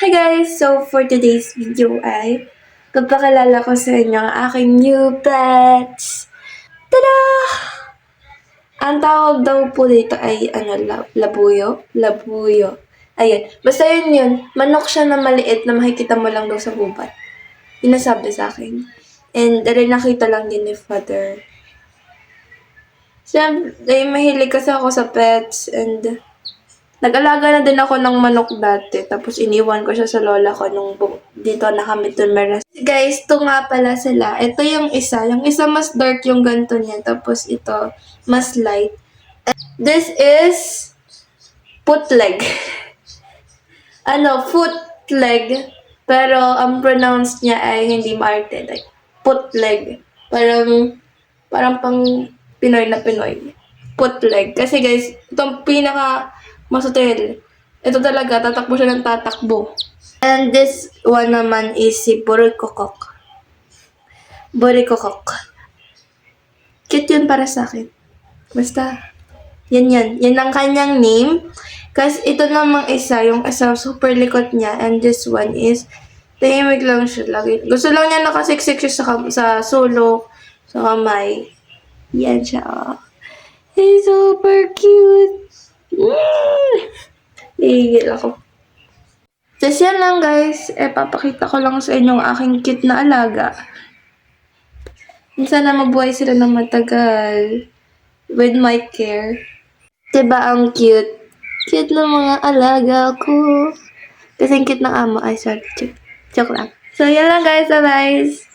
Hi guys! So for today's video ay papakilala ko sa inyo ang aking new pets. Tada! Ang tawag daw po dito ay labuyo? Labuyo. Ayan. Basta yun. Manok siya na maliit na makikita mo lang daw sa gubat. Yun nasabi sa akin. And nakita lang din ni Father. Siyempre, mahilig kasi ako sa pets and nag-alaga na din ako ng manok dati, tapos iniwan ko siya sa lola ko nung dito na kami tumira. Guys, ito nga pala sila. Ito yung isa mas dark yung ganto niya, tapos ito mas light. This is footleg. Footleg. Pero ang pronounce niya ay hindi maarte. Like, footleg. Parang pang Pinoy na Pinoy. Footleg. Kasi guys, itong pinaka masutel. Ito talaga, tatakbo siya ng tatakbo. And this one naman is si Burikokok. Burikokok. Cute yun para sa akin. Basta, yan. Yan ang kanyang name. Kasi ito namang yung isa super likot niya. And this one is, tahimik lang siya lagi. Gusto lang niya nakasiksik siya sa sulok, sa kamay. Yan siya. He's super cute. Hihigil ako. Tapos yan lang guys. Papakita ko lang sa inyo ang aking cute na alaga. Sana mabuhay sila ng matagal. With my care. Diba ang cute? Cute ng mga alaga ko. Kasi ang cute ng amo. Ay, sorry. Joke lang. So, yan lang guys. Bye-bye.